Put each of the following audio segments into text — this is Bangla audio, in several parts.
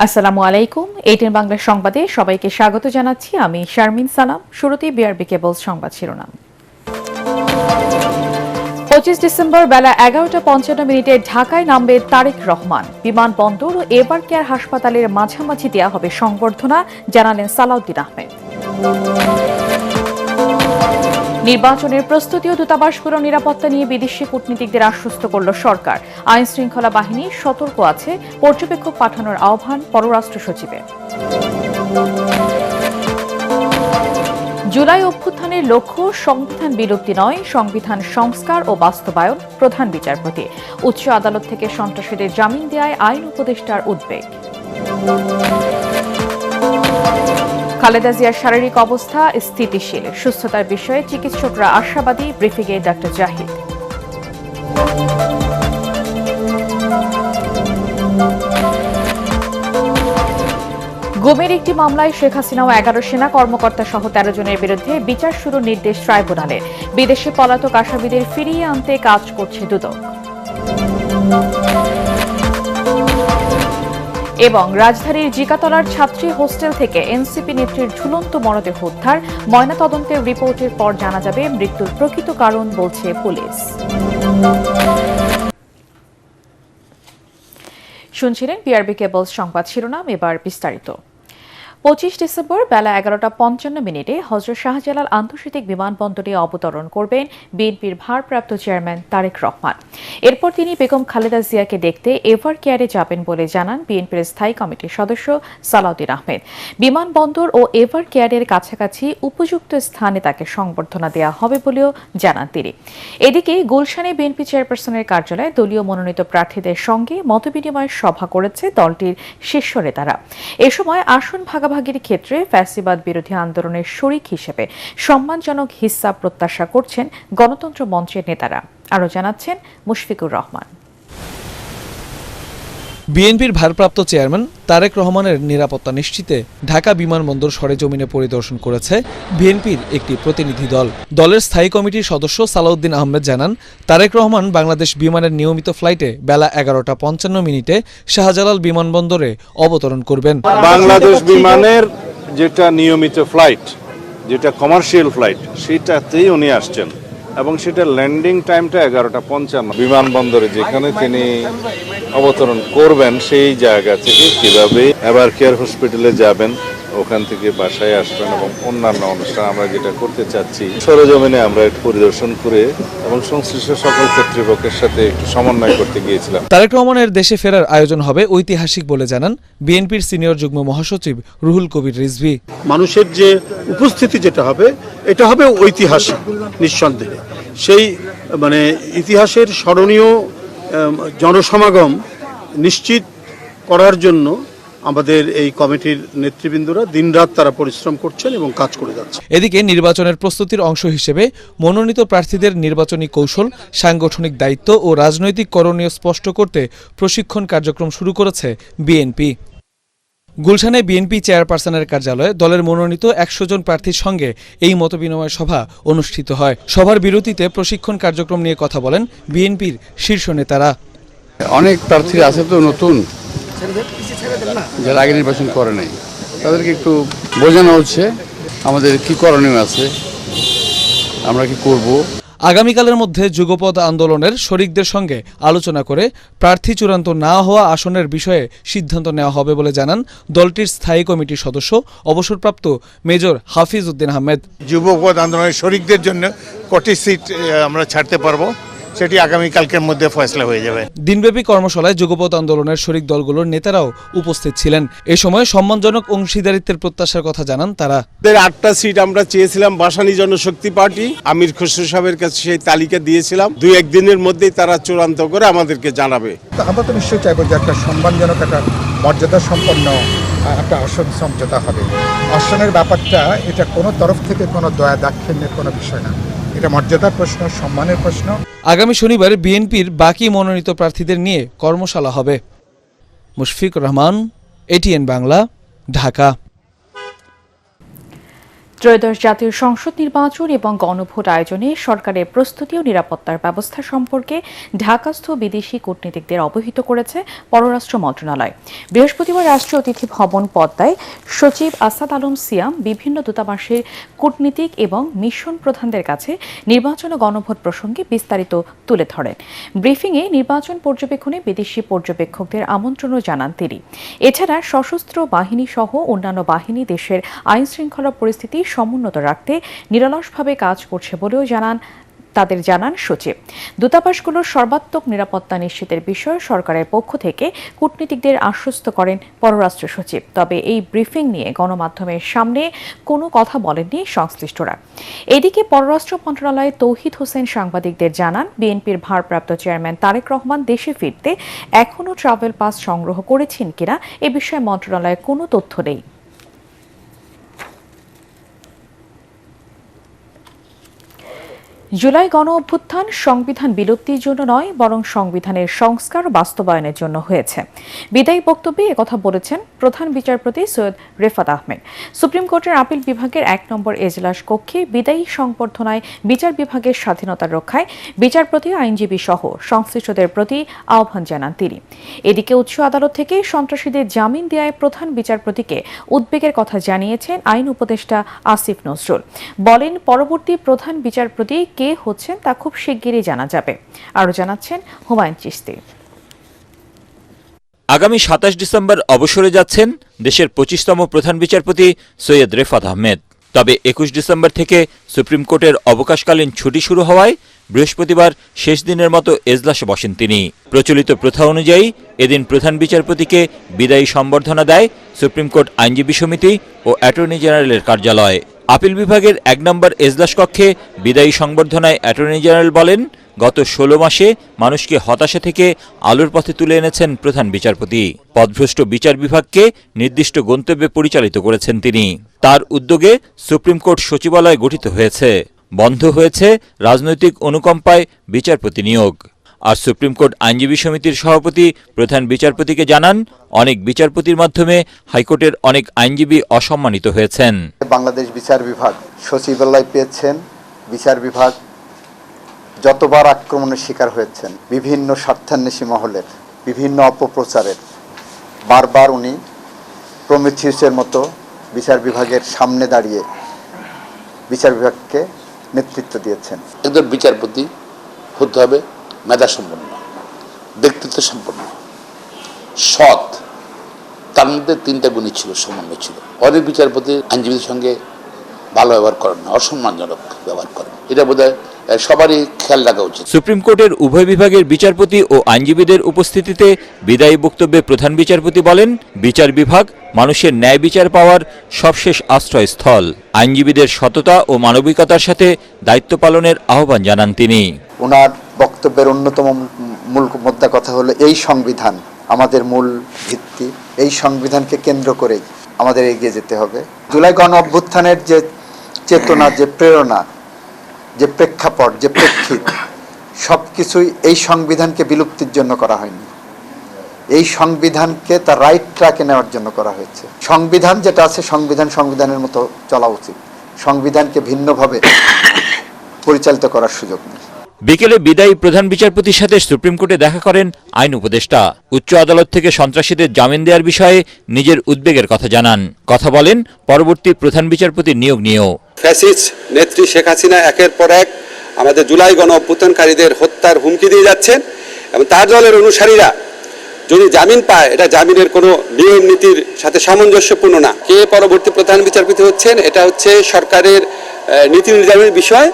আসসালামু আলাইকুম। এটিএন বাংলা সংবাদে সবাইকে স্বাগত জানাচ্ছি। আমি শারমিন সালাম। শুরুতেই বিআরবি কেবলস সংবাদ শিরোনাম। 25 ডিসেম্বর বেলা 11:55 ঢাকায় নামবে তারেক রহমান। বিমানবন্দর ও এভার কেয়ার হাসপাতালের মাঝামাঝি দেয়া হবে সংবর্ধনা, জানালেন সালাউদ্দিন আহমেদ। নির্বাচনের প্রস্তুতি ও দূতাবাসগুলোর নিরাপত্তা নিয়ে বিদেশি কূটনীতিকদের আশ্বস্ত করল সরকার। আইন শৃঙ্খলা বাহিনী সতর্ক আছে, পর্যবেক্ষক পাঠানোর আহ্বান পররাষ্ট্র সচিবের। জুলাই অভ্যুত্থানের লক্ষ্য সংবিধান বিলুপ্তি নয়, সংবিধান সংস্কার ও বাস্তবায়ন, প্রধান বিচারপতি। উচ্চ আদালত থেকে সন্ত্রাসীদের জামিন দেয়ায় আইন উপদেষ্টার উদ্বেগ। খালেদা জিয়ার শারীরিক অবস্থা স্থিতিশীল, সুস্থতার বিষয়ে চিকিৎসকরা আশাবাদী, ব্রিফিংয়ে ডক্টর জাহিদ। গুমের একটি মামলায় শেখ হাসিনা ও 11 সেনা কর্মকর্তা সহ 13 জনের বিরুদ্ধে বিচার শুরুর নির্দেশ ট্রাইব্যুনালের। বিদেশে পলাতক আসামিদের ফিরিয়ে আনতে কাজ করছে দুদক। এবং রাজধানীর জিকাতলার ছাত্রী হোস্টেল থেকে এনসিপি নেত্রীর ঝুলন্ত মরদেহ উদ্ধার। ময়নাতদন্তের রিপোর্টের পর জানা যাবে মৃত্যুর প্রকৃত কারণ, বলছে পুলিশ। শুনছিলেন বিআরবি কেবলস সংবাদ শিরোনাম, এবার বিস্তারিত। 25 ডিসেম্বর বেলা 11:55 হযরত শাহজালাল আন্তর্জাতিক বিমানবন্দরে অবতরণ করবেন বিএনপির ভারপ্রাপ্ত চেয়ারম্যান তারেক রহমান। এরপর তিনি বেগম খালেদা জিয়াকে দেখতে এভার কেয়ারে যাবেন বলে জানান বিএনপির স্থায়ী কমিটির সদস্য সালাউদ্দিন আহমেদ। বিমানবন্দর ও এভার কেয়ারের কাছাকাছি উপযুক্ত স্থানে তাকে সংবর্ধনা দেওয়া হবে বলেও জানান তিনি। এদিকে গুলশানে বিএনপি চেয়ারপারসনের কার্যালয়ে দলীয় মনোনীত প্রার্থীদের সঙ্গে মতবিনিময় সভা করেছে দলটির শীর্ষ নেতারা। এ সময় আসন ভাগাভাগির ক্ষেত্রে ফ্যাসিবাদ বিরোধী আন্দোলনের শরিক হিসেবে সম্মানজনক হিস্সা প্রত্যাশা করছেন গণতন্ত্র মঞ্চের নেতারা। আরও জানাচ্ছেন মুশফিকুর রহমান। বিএনপির ভারপ্রাপ্ত চেয়ারম্যান তারেক রহমানের নিরাপত্তা নিশ্চিতে ঢাকা বিমানবন্দর সরেজমিনে পরিদর্শন করেছে বিএনপির একটি প্রতিনিধি দল। দলের স্থায়ী কমিটির সদস্য সালাউদ্দিন আহমেদ জানান, তারেক রহমান বাংলাদেশ বিমানের নিয়মিত ফ্লাইটে বেলা 11:55 শাহজালাল বিমানবন্দরে অবতরণ করবেন। বাংলাদেশ বিমানের যেটা নিয়মিত ফ্লাইট, যেটা কমার্শিয়াল ফ্লাইট, সেটাতেই উনি আসছেন এবং সেটা ল্যান্ডিং টাইমটা 11:55। বিমানবন্দরে যেখানে তিনি অবতরণ করবেন সেই জায়গা থেকে কিভাবে এভার কেয়ার হসপিটালে যাবেন, ওখান থেকে বাসায় আসবেন এবং অন্যান্য অনুষ্ঠান আমরা যেটা করতে চাচ্ছি সরেজমিনে আমরা একটু পরিদর্শন করে এবং সংশ্লিষ্ট সকল কর্তৃপক্ষের সাথে একটু সমন্বয় করতে গিয়েছিলাম। তারেক রহমানের দেশে ফেরার আয়োজন হবে ঐতিহাসিক বলে জানান বিএনপির সিনিয়র যুগ্ম মহাসচিব রুহুল কবির রিজভী। মানুষের যে উপস্থিতি যেটা হবে, এটা হবে ঐতিহাসিক নিঃসন্দেহে। সেই ইতিহাসের স্মরণীয় জনসমাগম নিশ্চিত করার জন্য আমাদের এই কমিটির নেতৃবৃন্দরা দিনরাত তারা পরিশ্রম করছেন এবং কাজ করে যাচ্ছে। এদিকে নির্বাচনের প্রস্তুতির অংশ হিসেবে মনোনীত প্রার্থীদের নির্বাচনী কৌশল, সাংগঠনিক দায়িত্ব ও রাজনৈতিক করণীয় স্পষ্ট করতে প্রশিক্ষণ কার্যক্রম শুরু করেছে বিএনপি। গুলশানে বিএনপি চেয়ারপারসনের কার্যালয়ে দলের মনোনীত 100 জন প্রার্থীর সঙ্গে এই মতবিনিময় সভা অনুষ্ঠিত হয়। সভার বিরতিতে প্রশিক্ষণ কার্যক্রম নিয়ে কথা বলেন বিএনপির শীর্ষ নেতারা। অনেক প্রার্থী আছে তো নতুন, যারা আগে নির্বাচন করে নাই, তাদেরকে একটু বোঝানো হচ্ছে আমাদের কি করণীয় আছে, আমরা কি করব। আগামীকালের মধ্যে যুগপৎ আন্দোলনের শরিকদের সঙ্গে আলোচনা করে প্রার্থী চূড়ান্ত না হওয়া আসনের বিষয়ে সিদ্ধান্ত নেওয়া হবে বলে জানান দলটির স্থায়ী কমিটির সদস্য অবসরপ্রাপ্ত মেজর হাফিজ উদ্দিন আহমেদ। যুগপৎ আন্দোলনের শরিকদের জন্য কটি সিট আমরা ছাড়তে পারবো সেটি আগামীকালকের মধ্যে ফয়সলা হয়ে যাবে। দিনব্যাপী কর্মশালায় যুগপৎ আন্দোলনের শরিক দলগুলোর নেতারাও উপস্থিত ছিলেন। এ সময় সম্মানজনক অংশীদারিত্বের প্রত্যাশার কথা জানান তারা। 8টা সিট আমরা চেয়েছিলাম বাসানী জনশক্তি পার্টি, আমির খসরু সাহেবের কাছে সেই তালিকা দিয়েছিলাম। 2-1 দিনের মধ্যেই তারা চূড়ান্ত করে আমাদেরকে জানাবে। আমরা তো নিশ্চয়ই চাইবো যে একটা সম্মানজনক, একটা মর্যাদা সম্পন্ন একটা আসন সমঝোতা হবে। আসনের ব্যাপারটা এটা কোনো তরফ থেকে কোনো দয়া দাক্ষিণ্যের কোনো বিষয় না, এটা মর্যাদার প্রশ্ন, সম্মানের প্রশ্ন। আগামী শনিবার বিএনপির বাকি মনোনীত প্রার্থীদের নিয়ে কর্মশালা হবে। মুশফিকুর রহমান, এটিএন বাংলা, ঢাকা। ত্রয়োদশ জাতীয় সংসদ নির্বাচন এবং গণভোট আয়োজনে সরকারের প্রস্তুতি ও নিরাপত্তার ব্যবস্থা সম্পর্কে ঢাকাস্থ বিদেশি কূটনীতিকদের অবহিত করেছে পররাষ্ট্র মন্ত্রণালয়। বৃহস্পতিবার রাষ্ট্রীয় অতিথি ভবন পদ্মায় সচিব আসাদ আলম সিয়াম বিভিন্ন দূতাবাসের কূটনীতিক এবং মিশন প্রধানদের কাছে নির্বাচন ও গণভোট প্রসঙ্গে বিস্তারিত তুলে ধরেন। ব্রিফিংয়ে নির্বাচন পর্যবেক্ষণে বিদেশি পর্যবেক্ষকদের আমন্ত্রণও জানান তিনি। এছাড়া সশস্ত্র বাহিনী সহ অন্যান্য বাহিনী দেশের আইন শৃঙ্খলা পরিস্থিতি সমুন্নত রাখতে নিরলসভাবে কাজ করছে বলেও জানান সচিব। দূতাবাসগুলোর সর্বাত্মক নিরাপত্তা নিশ্চিতের বিষয়ে সরকারের পক্ষ থেকে কূটনীতিকদের আশ্বস্ত করেন পররাষ্ট্র সচিব। তবে এই ব্রিফিং নিয়ে গণমাধ্যমের সামনে কোনো কথা বলেননি সংশ্লিষ্টরা। এদিকে পররাষ্ট্র মন্ত্রণালয়ের তৌহিদ হোসেন সাংবাদিকদের জানান, বিএনপির ভারপ্রাপ্ত চেয়ারম্যান তারেক রহমান দেশে ফিরতে এখনও ট্রাভেল পাস সংগ্রহ করেছেন কিনা এ বিষয়ে মন্ত্রণালয়ের কোনো তথ্য নেই। জুলাই গণ অভ্যুত্থান সংবিধান বিলুপ্তির জন্য নয়, বরং সংবিধানের সংস্কার বাস্তবায়নের জন্য হয়েছে। বিদায়ী বক্তব্যে একথা বলেছেন প্রধান বিচারপতি সৈয়দ রেফাত আহমেদ। সুপ্রিম কোর্টের আপিল বিভাগের ১ নম্বর এজলাস কক্ষে বিদায়ী সংবর্ধনায় বিচার বিভাগের স্বাধীনতা রক্ষায় বিচারপতি, আইনজীবী সহ সংশ্লিষ্টদের প্রতি আহ্বান জানান তিনি। এদিকে উচ্চ আদালত থেকে সন্ত্রাসীদের জামিন দেওয়ায় প্রধান বিচারপতিকে উদ্বেগের কথা জানিয়েছেন আইন উপদেষ্টা আসিফ নজরুল। বলেন, পরবর্তী প্রধান বিচারপতি কে হচ্ছেন তা খুব শিগগিরই জানা যাবে। আরও জানাচ্ছেন হুমায়ুন চিশতি। আগামী ২৭ ডিসেম্বর অবসরে যাচ্ছেন দেশের ২৫তম প্রধান বিচারপতি সৈয়দ রেফাত আহমেদ। তবে ২১ ডিসেম্বর থেকে সুপ্রিম কোর্টের অবকাশকালীন ছুটি শুরু হওয়ায় বৃহস্পতিবার শেষ দিনের মতো এজলাসে বসেন তিনি। প্রচলিত প্রথা অনুযায়ী এদিন প্রধান বিচারপতিকে বিদায়ী সম্বর্ধনা দেয় সুপ্রিম কোর্ট আইনজীবী সমিতি ও অ্যাটর্নি জেনারেলের কার্যালয়। আপিল বিভাগের ১ নম্বর এজলাস কক্ষে বিদায়ী সংবর্ধনায় অ্যাটর্নি জেনারেল বলেন, গত ১৬ মাসে মানুষকে হতাশা থেকে আলোর পথে তুলে এনেছেন প্রধান বিচারপতি। পদভ্রষ্ট বিচার বিভাগকে নির্দিষ্ট গন্তব্যে পরিচালিত করেছেন তিনি। তার উদ্যোগে সুপ্রিম কোর্ট সচিবালয় গঠিত হয়েছে। বন্ধ হয়েছে রাজনৈতিক অনুকম্পায় বিচারপতি নিয়োগ। আর সুপ্রিম কোর্ট আইনজীবী সমিতির সভাপতি প্রধান বিচারপতিকে জানান, অনেক বিচারপতির মাধ্যমে হাইকোর্টের অনেক আইনজীবী অসম্মানিত হয়েছেন। বাংলাদেশ বিচার বিভাগ সচিবালয় পেয়েছেন। বিচার বিভাগ যতবার আক্রমণের শিকার হয়েছেন বিভিন্ন স্বার্থান্বেষী মহলের, বিভিন্ন অপপ্রচারের, বারবার উনি প্রমিথিউসের মতো বিচার বিভাগের সামনে দাঁড়িয়ে বিচার বিভাগকে নেতৃত্ব দিয়েছেন। একজন বিচারপতি হতে হবে মেধাসম্পন্ন, ব্যক্তিত্ব সম্পন্ন, সৎ। তার মধ্যে ৩টা গুণই ছিল, সমন্বয় ছিল। অনেক বিচারপতি আইনজীবীদের সঙ্গে ভালো ব্যবহার করেন না, অসম্মানজনক ব্যবহার করেন। এটা বোধহয় সবারই খেয়াল রাখা উচিত। সুপ্রিম কোর্টের উভয় বিভাগের বিচারপতি ও আইনজীবীদের উপস্থিতিতে বিদায়ী বক্তব্যে প্রধান বিচারপতি বলেন, বিচার বিভাগ মানুষের ন্যায় বিচার পাওয়ার সবশেষ আশ্রয়স্থল। আইনজীবীদের সততা ও মানবিকতার সাথে দায়িত্ব পালনের আহ্বান জানান তিনি। ওনার বক্তব্যের অন্যতম মূল মোদ্দা কথা হলো, এই সংবিধান আমাদের মূল ভিত্তি, এই সংবিধানকে কেন্দ্র করেই আমাদের এগিয়ে যেতে হবে। জুলাই গণ অভ্যুত্থানের যে চেতনা, যে প্রেরণা, যে প্রেক্ষাপট, যে প্রেক্ষিত, সব কিছুই এই সংবিধানকে বিলুপ্তির জন্য করা হয়নি। এই সংবিধানকে তার রাইট ট্র্যাকে নেওয়ার জন্য করা হয়েছে। সংবিধান যেটা আছে, সংবিধানের মতো চলা উচিত। সংবিধানকে ভিন্নভাবে পরিচালিত করার সুযোগ নেই। বিকেলে বিদায়ী প্রধান বিচারপতির সাথে সুপ্রিম কোর্টে দেখা করেন আইন উপদেষ্টা। উচ্চ আদালত থেকে সন্ত্রাসীদের জামিন দেওয়ার বিষয়ে নিজের উদ্বেগের কথা জানান। কথা বলেন পরবর্তী প্রধান বিচারপতির নিয়োগ নিয়েও। ফ্যাসিস্ট নেত্রী শেখ হাসিনা একের পর এক আমাদের জুলাই গণ অভ্যুত্থানকারীদের হত্যার হুমকি দিয়ে যাচ্ছেন, এবং তার দলের অনুসারীরা যদি জামিন পায়, এটা জামিনের কোনো নিয়ম নীতির সাথে সামঞ্জস্যপূর্ণ না। কে পরবর্তী প্রধান বিচারপতি হচ্ছেন, এটা হচ্ছে সরকারের নীতি নির্ধারণের বিষয়।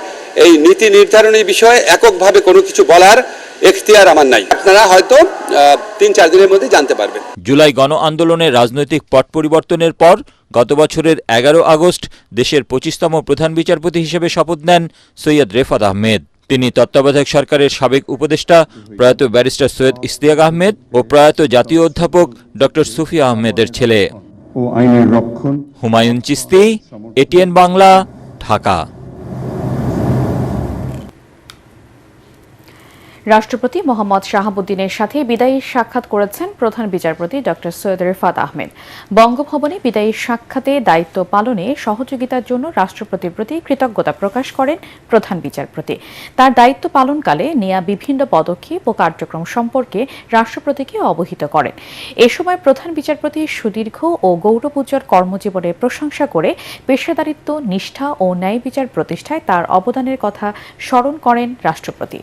এই নীতি নির্ধারণের বিষয়ে এককভাবে কোনো কিছু বলার এখতিয়ার আমার নাই। আপনারা হয়তো ৩-৪ দিনের মধ্যে জানতে পারবেন। জুলাই গণ আন্দোলনের রাজনৈতিক পট পরিবর্তনের পর গত বছরের ১১ আগস্ট দেশের ২৫তম প্রধান বিচারপতি হিসেবে শপথ নেন সৈয়দ রেফাত আহমেদ। তিনি তত্ত্বাবধায়ক সরকারের সাবেক উপদেষ্টা প্রয়াত ব্যারিস্টার সৈয়দ ইশতিয়াক আহমেদ ও প্রয়াত জাতীয় অধ্যাপক ডক্টর সুফিয়া আহমেদের ছেলে। হুমায়ুন চিশতি, এটিএন বাংলা, ঢাকা। রাষ্ট্রপতি মোহাম্মদ শাহাবুদ্দিনের সাথে বিদায়ী সাক্ষাৎ করেছেন প্রধান বিচারপতি ডক্টর সৈয়দ রেফাত আহমেদ। বঙ্গভবনে বিদায়ী সাক্ষাতে দায়িত্ব পালনে সহযোগিতার জন্য রাষ্ট্রপতির প্রতি কৃতজ্ঞতা প্রকাশ করেন প্রধান বিচারপতি। তার দায়িত্ব পালনকালে নেয়া বিভিন্ন পদক্ষেপ ও কার্যক্রম সম্পর্কে রাষ্ট্রপতিকে অবহিত করেন। এ সময় প্রধান বিচারপতি সুদীর্ঘ ও গৌরবোজ্জ্বল কর্মজীবনের প্রশংসা করে পেশাদারিত্ব, নিষ্ঠা ও ন্যায় বিচার প্রতিষ্ঠায় তার অবদানের কথা স্মরণ করেন রাষ্ট্রপতি।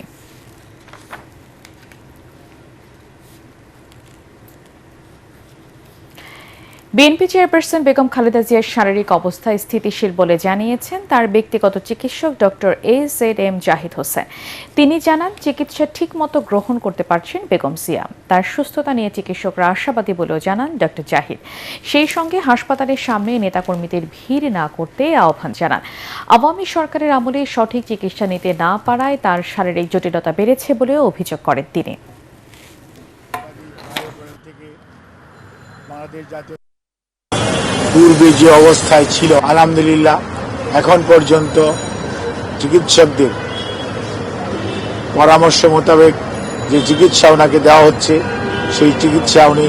বিএনপি চেয়ারপারসন বেগম খালেদা জিয়ার শারীরিক অবস্থা স্থিতিশীল বলে জানিয়েছেন তার ব্যক্তিগত চিকিৎসক ডক্টর AZM জাহিদ হোসেন। তিনি জানান, চিকিৎসা ঠিকমতো গ্রহণ করতে পারছেন বেগম জিয়া। তার সুস্থতা নিয়ে চিকিৎসকরা আশাবাদী বলেও জানান ডক্টর জাহিদ। সেই সঙ্গে হাসপাতালের সামনে নেতাকর্মীদের ভিড় না করতে আহ্বান জানান। আওয়ামী সরকারের আমলে সঠিক চিকিৎসা নিতে না পারায় তার শারীরিক জটিলতা বেড়েছে বলেও অভিযোগ করেন তিনি। পূর্বে যে অবস্থায় ছিল, আলহামদুলিল্লাহ এখন পর্যন্ত চিকিৎসকদের পরামর্শ মোতাবেক যে চিকিৎসা ওনাকে দেওয়া হচ্ছে সেই চিকিৎসা উনি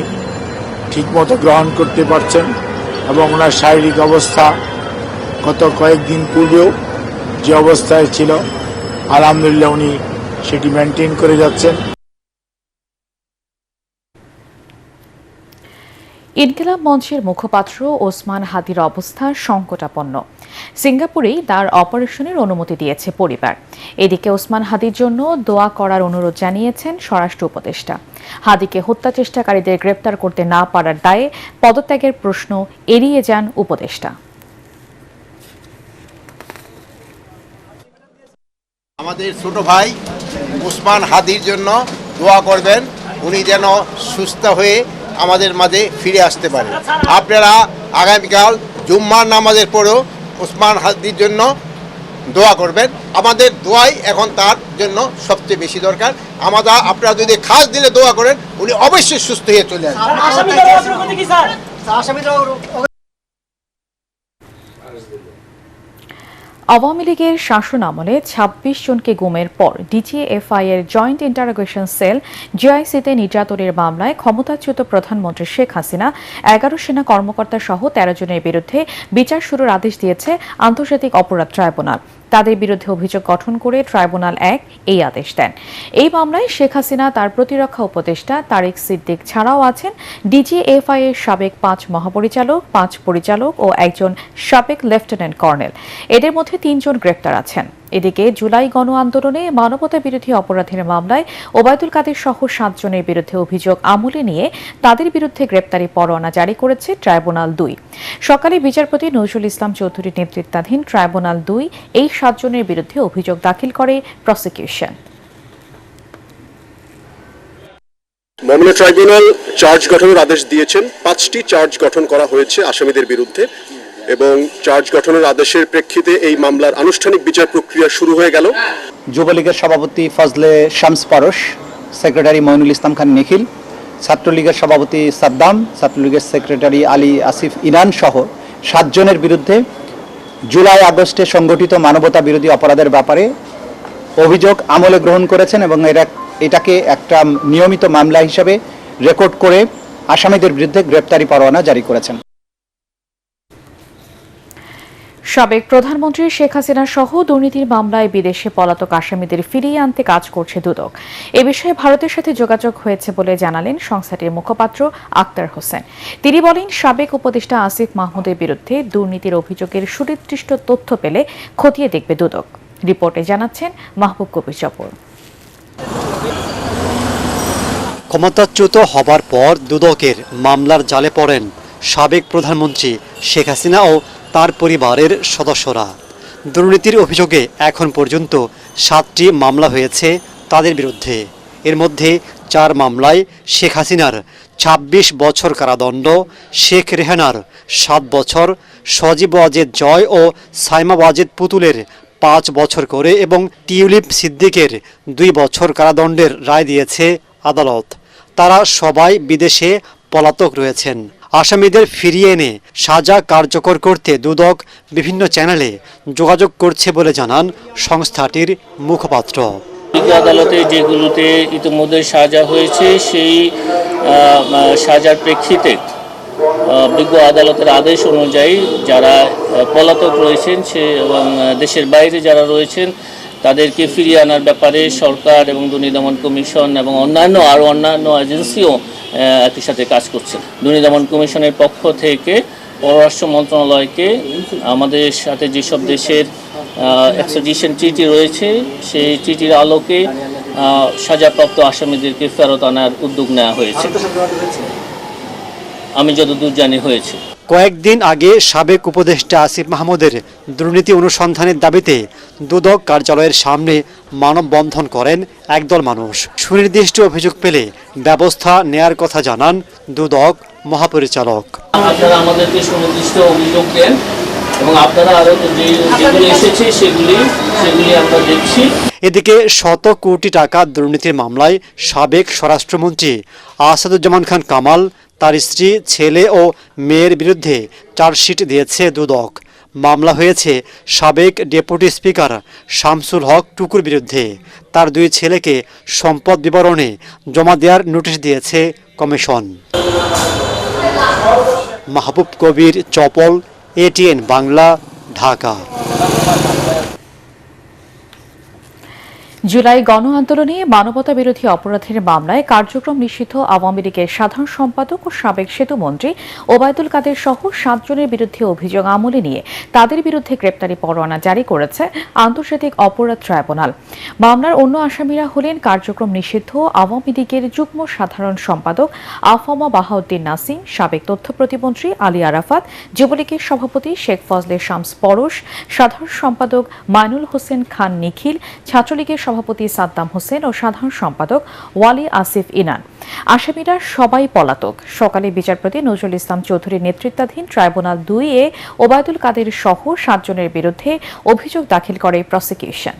ঠিকমতো গ্রহণ করতে পারছেন এবং ওনার শারীরিক অবস্থা গত কয়েকদিন পূর্বেও যে অবস্থায় ছিল আলহামদুলিল্লাহ উনি সেটি মেনটেন করে যাচ্ছেন। ইনকিলাব মঞ্চের মুখপাত্র ওসমান হাদির অবস্থা সংকটাপন্ন। সিঙ্গাপুরেই তার অপারেশনের অনুমতি দিয়েছে পরিবার। এদিকে ওসমান হাদির জন্য দোয়া করার অনুরোধ জানিয়েছেন স্বরাষ্ট্র উপদেষ্টা। হাদিকে হত্যা চেষ্টাকারীদের গ্রেপ্তার করতে না পারার দায়ে পদত্যাগের প্রশ্ন এড়িয়ে যান উপদেষ্টা। আমাদের ছোট ভাই ওসমান হাদির জন্য দোয়া করবেন, উনি যেন সুস্থ হয়ে আমাদের মাঝে ফিরে আসতে পারে। আপনারা আগামীকাল জুম্মার নামাজের পরেও ওসমান হাদির জন্য দোয়া করবেন। আমাদের দোয়াই এখন তার জন্য সবচেয়ে বেশি দরকার। আপনারা যদি খাস দিলে দোয়া করেন, উনি অবশ্যই সুস্থ হয়ে চলে আসবেন। আওয়ামী লীগের শাসন আমলে ২৬ জনকে গুমের পর ডিজিএফআই এর জয়েন্ট ইন্টারোগেশন সেল জিআইসিতে নির্যাতনের মামলায় ক্ষমতাচ্যুত প্রধানমন্ত্রী শেখ হাসিনা ১১ সেনা কর্মকর্তা সহ ১৩ জনের বিরুদ্ধে বিচার শুরুর আদেশ দিয়েছে আন্তর্জাতিক অপরাধ ট্রাইব্যুনাল। তাদের বিরুদ্ধে অভিযোগ গঠন করে ট্রাইব্যুনাল ১ এই আদেশ দেন। এই মামলায় শেখ হাসিনা, তার প্রতিরক্ষা উপদেষ্টা তারেক সিদ্দিক ছাড়াও আছেন ডিজিএফআই এর সাবেক ৫ মহাপরিচালক, ৫ পরিচালক ও একজন সাবেক লেফটেন্যান্ট কর্নেল। এদের মধ্যে ৩ জন গ্রেপ্তার আছেন। এদিকে জুলাই গণ আন্দোলনে মানবতা বিরোধী অপরাধের মামলায় ওবায়দুল কাদের সহ ৭ জনের বিরুদ্ধে অভিযোগ আমলে নিয়ে তাদের বিরুদ্ধে গ্রেপ্তারি পরোয়ানা জারি করেছে ট্রাইব্যুনাল ২। সকালে বিচারপতি নজরুল ইসলাম চৌধুরীর নেতৃত্বাধীন ট্রাইব্যুনাল ২ এই ৭ জনের বিরুদ্ধে অভিযোগ দাখিল করে প্রসিকিউশন। মামলা ট্রাইব্যুনাল চার্জ গঠনের আদেশ দিয়েছেন। ৫টি চার্জ গঠন করা হয়েছে আসামিদের বিরুদ্ধে এবং চার্জ গঠনের আদেশের প্রেক্ষিতে এই মামলার আনুষ্ঠানিক বিচার প্রক্রিয়া শুরু হয়ে গেল। যুবলীগের সভাপতি ফজলে শামস পারস, সেক্রেটারি মইনুল ইসলাম খান নিখিল, ছাত্রলীগের সভাপতি সাদ্দাম, ছাত্রলীগের সেক্রেটারি আলী আসিফ ইনান সহ ৭ জনের বিরুদ্ধে জুলাই আগস্টে সংগঠিত মানবতা বিরোধী অপরাধের ব্যাপারে অভিযোগ আমলে গ্রহণ করেছেন এবং এটাকে একটা নিয়মিত মামলা হিসাবে রেকর্ড করে আসামিদের বিরুদ্ধে গ্রেপ্তারি পরোয়ানা জারি করেছেন। সাবেক প্রধানমন্ত্রী শেখ হাসিনা সহ দুর্নীতির মামলায় বিদেশে পলাতক আসামিদের ফিরিয়ে আনতে কাজ করছে দুদক। এ বিষয়ে ভারতের সাথে যোগাযোগ হয়েছে বলে জানালেন সংস্থাটির মুখপাত্র আক্তার হোসেন। তিনি বলেন, সাবেক উপদেষ্টা আসিফ মাহমুদের বিরুদ্ধে দুর্নীতির অভিযোগের সুনির্দিষ্ট তথ্য পেলে খতিয়ে দেখবে দুদক। রিপোর্টে জানাচ্ছেন মাহবুব কবির জপর। ক্ষমতাচ্যুত হবার পর দুদকের মামলার জালে পড়েন সাবেক প্রধানমন্ত্রী শেখ হাসিনা ও তার পরিবারের সদস্যরা। দুর্নীতির অভিযোগে এখন পর্যন্ত ৭টি মামলা হয়েছে তাদের বিরুদ্ধে। এর মধ্যে ৪ মামলায় শেখ হাসিনার ২৬ বছর কারাদণ্ড, শেখ রেহানার ৭ বছর, সজীব ওয়াজেদ জয় ও সাইমা ওয়াজেদ পুতুলের ৫ বছর করে এবং টিউলিপ সিদ্দিকের ২ বছর কারাদণ্ডের রায় দিয়েছে আদালত। তারা সবাই বিদেশে পলাতক রয়েছেন। আসামিদের ফিরিয়ে এনে সাজা কার্যকর করতে দুদক বিভিন্ন চ্যানেলে যোগাযোগ করছে বলে জানান সংস্থাটির মুখপাত্র। বিজ্ঞ আদালতে যেগুলোতে ইতিমধ্যে সাজা হয়েছে সেই সাজার প্রেক্ষিতে বিজ্ঞ আদালতের আদেশ অনুযায়ী যারা পলাতক রয়েছেন এবং দেশের বাইরে যারা রয়েছেন তাদেরকে ফিরিয়ে আনার ব্যাপারে সরকার এবং দুর্নীতি দমন কমিশন এবং অন্যান্য এজেন্সিও একই সাথে কাজ করছেন। দুর্নীতি দমন কমিশনের পক্ষ থেকে পররাষ্ট্র মন্ত্রণালয়কে আমাদের সাথে যেসব দেশের এক্সট্রাডিশন ট্রিটি রয়েছে সেই ট্রিটির আলোকে সাজাপ্রাপ্ত আসামিদেরকে ফেরত আনার উদ্যোগ নেওয়া হয়েছে। আমি যতদূর জানি হয়েছে। কয়েকদিন আগে সাবেক উপদেষ্টা আসিফ মাহমুদের দুর্নীতি অনুসন্ধানের দাবিতে দুদক কার্যালয়ের সামনে মানববন্ধন করেন একদল মানুষ। সুনির্দিষ্ট অভিযোগ পেলে ব্যবস্থা নেয়ার কথা জানান দুদক মহাপরিচালক। আপনারা আমাদেরকে সুনির্দিষ্ট অভিযোগ দেন এবং আপনারা আরো যেগুলি এসেছে সেগুলি আমরা দেখছি। এদিকে শত কোটি টাকা দুর্নীতির মামলায় সাবেক স্বরাষ্ট্রমন্ত্রী আসাদুজ্জামান খান কামাল, তার স্ত্রী, ছেলে ও মেয়ের বিরুদ্ধে চার্জশিট দিয়েছে দুদক। মামলা হয়েছে সাবেক ডেপুটি স্পিকার শামসুল হক টুকুর বিরুদ্ধে। তার দুই ছেলেকে সম্পদ বিবরণে জমা দেওয়ার নোটিশ দিয়েছে কমিশন। মাহবুব কবির, চপল, এটিএন বাংলা, ঢাকা। জুলাই গণ আন্দোলনে মানবতা বিরোধী অপরাধের মামলায় কার্যক্রম নিষিদ্ধ আওয়ামী লীগের সাধারণ সম্পাদক ও সাবেক সেতুমন্ত্রী ওবায়দুল কাদের সহ 7 জনের বিরুদ্ধে অভিযোগ আমলে নিয়ে তাদের বিরুদ্ধে গ্রেপ্তারি পরোয়ানা জারি করেছে আন্তর্জাতিক অপরাধ ট্রাইব্যুনাল। মামলার অন্য আসামিরা হলেন কার্যক্রম নিষিদ্ধ আওয়ামী লীগের যুগ্ম সাধারণ সম্পাদক আফামা বাহাউদ্দিন নাসিম, সাবেক তথ্য প্রতিমন্ত্রী আলী আরাফাত, যুবলীগের সভাপতি শেখ ফজলে শামস পরশ, সাধারণ সম্পাদক মাইনুল হোসেন খান নিখিল, ছাত্রলীগের সভাপতি সাদ্দাম হোসেন ও সাধারণ সম্পাদক ওয়ালি আসিফ ইনান। আসামিরা সবাই পলাতক। সকালে বিচারপতি নজরুল ইসলাম চৌধুরীর নেতৃত্বাধীন ট্রাইব্যুনাল 2 ওবায়দুল কাদের সহ 7 জনের বিরুদ্ধে অভিযোগ দাখিল করে প্রসিকিউশন।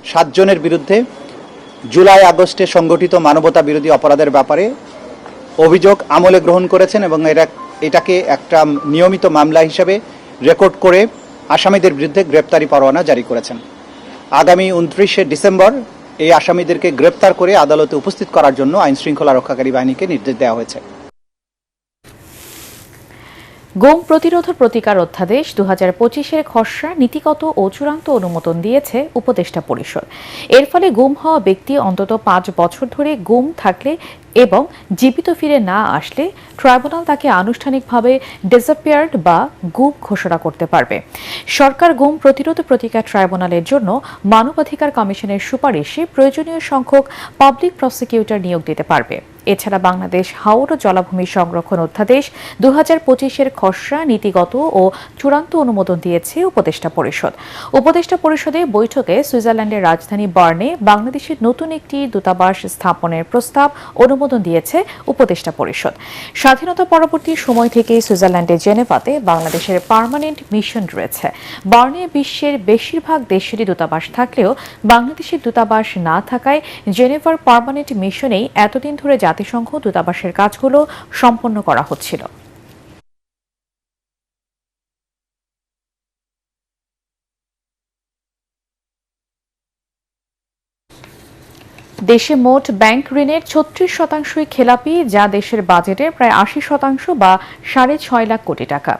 7 জনের বিরুদ্ধে জুলাই আগস্টে সংগঠিত মানবতা বিরোধী অপরাধের ব্যাপারে অভিযোগ আমলে গ্রহণ করেছেন এবং এটাকে একটা নিয়মিত মামলা হিসেবে রেকর্ড করে আসামিদের বিরুদ্ধে গ্রেপ্তারি পরোয়ানা জারি করেছেন। আগামী 29শে ডিসেম্বর এই আসামিদেরকে গ্রেপ্তার করে আদালতে উপস্থিত করার জন্য আইন শৃঙ্খলা রক্ষাকারী বাহিনীকে নির্দেশ দেওয়া হয়েছে। গুম প্রতিরোধ প্রতিকার অধ্যাদেশ 2025-এর খসড়া নীতিগত ও চূড়ান্ত অনুমোদন দিয়েছে উপদেষ্টা পরিষদ। এর ফলে গুম হওয়া ব্যক্তি অন্তত 5 বছর ধরে গুম থাকলে এবং জীবিত ফিরে না আসলে ট্রাইব্যুনাল তাকে আনুষ্ঠানিকভাবে ডিসঅ্যাপিয়ার্ড বা গুম ঘোষণা করতে পারবে। সরকার গুম প্রতিরোধ প্রতিকার ট্রাইব্যুনালের জন্য মানবাধিকার কমিশনের সুপারিশে প্রয়োজনীয় সংখ্যক পাবলিক প্রসিকিউটর নিয়োগ দিতে পারবে। এছাড়া বাংলাদেশ হাওর ও জলাভূমি সংরক্ষণ অধ্যাদেশ 2025-এর খসড়া নীতিগত ও চূড়ান্ত অনুমোদন দিয়েছে উপদেষ্টা পরিষদ। উপদেষ্টা পরিষদে বৈঠকে সুইজারল্যান্ডের রাজধানী বার্নে বাংলাদেশের নতুন একটি দূতাবাস স্থাপনের প্রস্তাব অনুমোদন দিয়েছে উপদেষ্টা পরিষদ। স্বাধীনতা পরবর্তী সময় থেকে সুইজারল্যান্ডের জেনেভাতে বাংলাদেশের পার্মানেন্ট মিশন রয়েছে। বার্নে বিশ্বের বেশিরভাগ দেশেরই দূতাবাস থাকলেও বাংলাদেশের দূতাবাস না থাকায় জেনেভার পার্মানেন্ট মিশনেই এতদিন ধরে জাতিসংঘ দূতাবাসের কাজগুলো সম্পন্ন করা হচ্ছিল। দেশে মোট ব্যাংক ঋণের 36% খেলাপি, যা দেশের বাজেটের প্রায় 80% বা 6.5 লাখ কোটি টাকা।